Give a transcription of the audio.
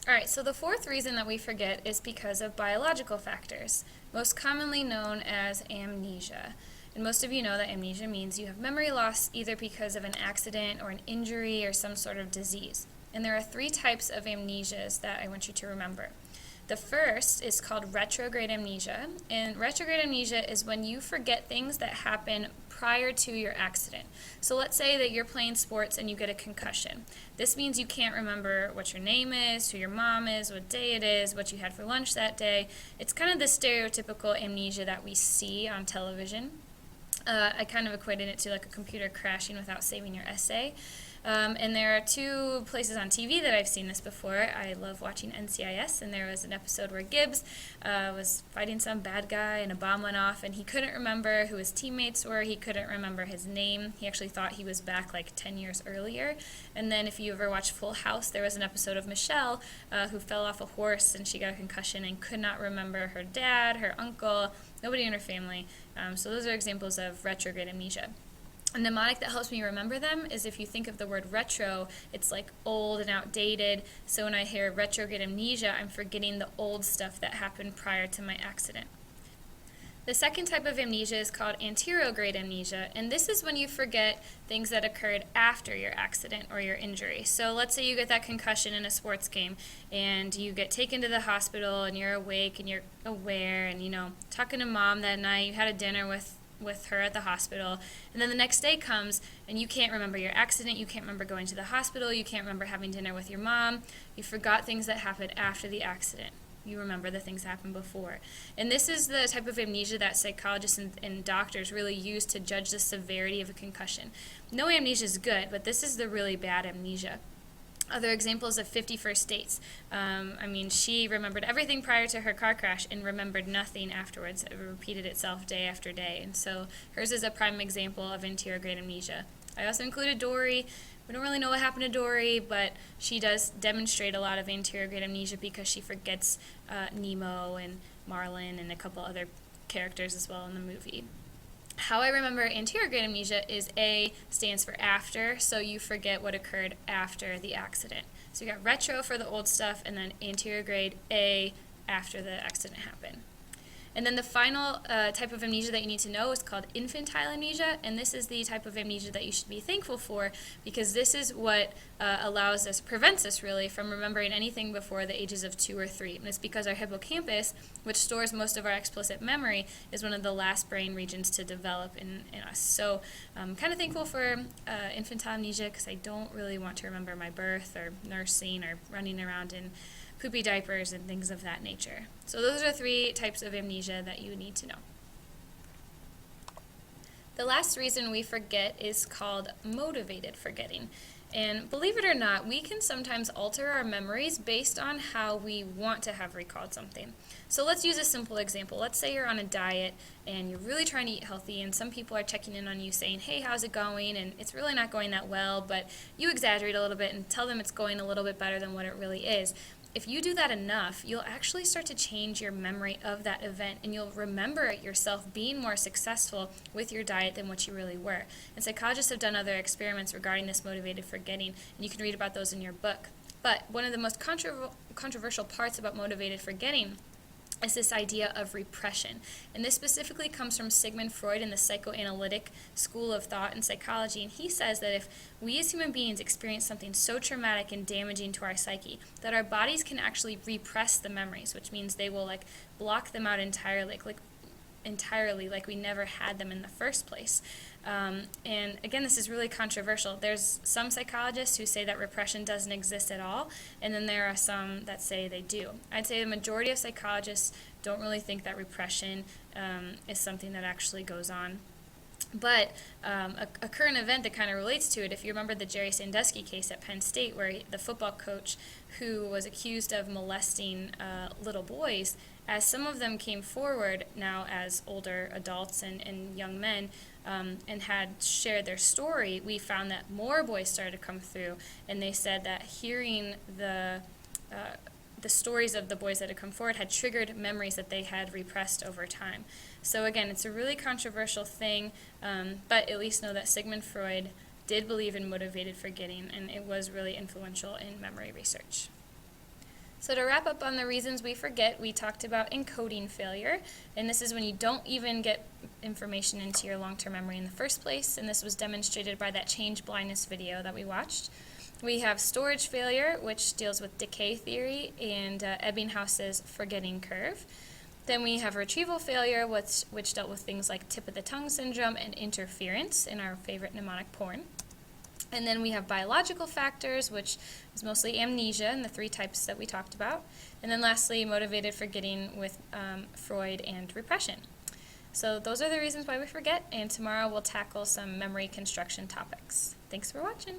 All right, so the fourth reason that we forget is because of biological factors, most commonly known as amnesia. And most of you know that amnesia means you have memory loss either because of an accident or an injury or some sort of disease. And there are three types of amnesias that I want you to remember. The first is called retrograde amnesia, and retrograde amnesia is when you forget things that happen prior to your accident. So let's say that you're playing sports and you get a concussion. This means you can't remember what your name is, who your mom is, what day it is, what you had for lunch that day. It's kind of the stereotypical amnesia that we see on television. I kind of equated it to like a computer crashing without saving your essay. And there are two places on TV that I've seen this before. I love watching NCIS, and there was an episode where Gibbs was fighting some bad guy, and a bomb went off, and he couldn't remember who his teammates were. He couldn't remember his name. He actually thought he was back like 10 years earlier. And then if you ever watch Full House, there was an episode of Michelle who fell off a horse, and she got a concussion and could not remember her dad, her uncle, nobody in her family. So those are examples of retrograde amnesia. A mnemonic that helps me remember them is if you think of the word retro, it's like old and outdated. So when I hear retrograde amnesia, I'm forgetting the old stuff that happened prior to my accident. The second type of amnesia is called anterograde amnesia, and this is when you forget things that occurred after your accident or your injury. So let's say you get that concussion in a sports game, and you get taken to the hospital, and you're awake, and you're aware, and talking to mom that night, you had a dinner with her at the hospital, and then the next day comes and you can't remember your accident, you can't remember going to the hospital, you can't remember having dinner with your mom, you forgot things that happened after the accident. You remember the things that happened before. And this is the type of amnesia that psychologists and doctors really use to judge the severity of a concussion. No amnesia is good, but this is the really bad amnesia. Other examples of 50 First Dates. She remembered everything prior to her car crash and remembered nothing afterwards. It repeated itself day after day. And so hers is a prime example of anterograde amnesia. I also included Dory. We don't really know what happened to Dory, but she does demonstrate a lot of anterograde amnesia because she forgets Nemo and Marlin and a couple other characters as well in the movie. How I remember anterograde amnesia is A stands for after, so you forget what occurred after the accident. So you got retro for the old stuff, and then anterograde A after the accident happened. And then the final type of amnesia that you need to know is called infantile amnesia, and this is the type of amnesia that you should be thankful for because this is what prevents us really from remembering anything before the ages of 2 or 3. And it's because our hippocampus, which stores most of our explicit memory, is one of the last brain regions to develop in us. So I'm kind of thankful for infantile amnesia because I don't really want to remember my birth or nursing or running around in poopy diapers and things of that nature. So those are 3 types of amnesia that you need to know. The last reason we forget is called motivated forgetting. And believe it or not, we can sometimes alter our memories based on how we want to have recalled something. So let's use a simple example. Let's say you're on a diet and you're really trying to eat healthy, and some people are checking in on you saying, hey, how's it going? And it's really not going that well, but you exaggerate a little bit and tell them it's going a little bit better than what it really is. If you do that enough, you'll actually start to change your memory of that event, and you'll remember yourself being more successful with your diet than what you really were. And psychologists have done other experiments regarding this motivated forgetting, and you can read about those in your book. But one of the most controversial parts about motivated forgetting is this idea of repression. And this specifically comes from Sigmund Freud in the psychoanalytic school of thought and psychology. And he says that if we as human beings experience something so traumatic and damaging to our psyche, that our bodies can actually repress the memories, which means they will block them out entirely, like we never had them in the first place. And again, this is really controversial. There's some psychologists who say that repression doesn't exist at all, and then there are some that say they do. I'd say the majority of psychologists don't really think that repression is something that actually goes on. But a current event that kind of relates to it, if you remember the Jerry Sandusky case at Penn State, where the football coach who was accused of molesting little boys, as some of them came forward now as older adults and young men and had shared their story, we found that more boys started to come through, and they said that hearing the stories of the boys that had come forward had triggered memories that they had repressed over time. So again, it's a really controversial thing, but at least know that Sigmund Freud did believe in motivated forgetting, and it was really influential in memory research. So to wrap up on the reasons we forget, we talked about encoding failure, and this is when you don't even get information into your long-term memory in the first place, and this was demonstrated by that change blindness video that we watched. We have storage failure, which deals with decay theory and Ebbinghouse's forgetting curve. Then we have retrieval failure, which dealt with things like tip of the tongue syndrome and interference in our favorite mnemonic porn. And then we have biological factors, which is mostly amnesia and the 3 types that we talked about. And then lastly, motivated forgetting with Freud and repression. So those are the reasons why we forget, and tomorrow we'll tackle some memory construction topics. Thanks for watching.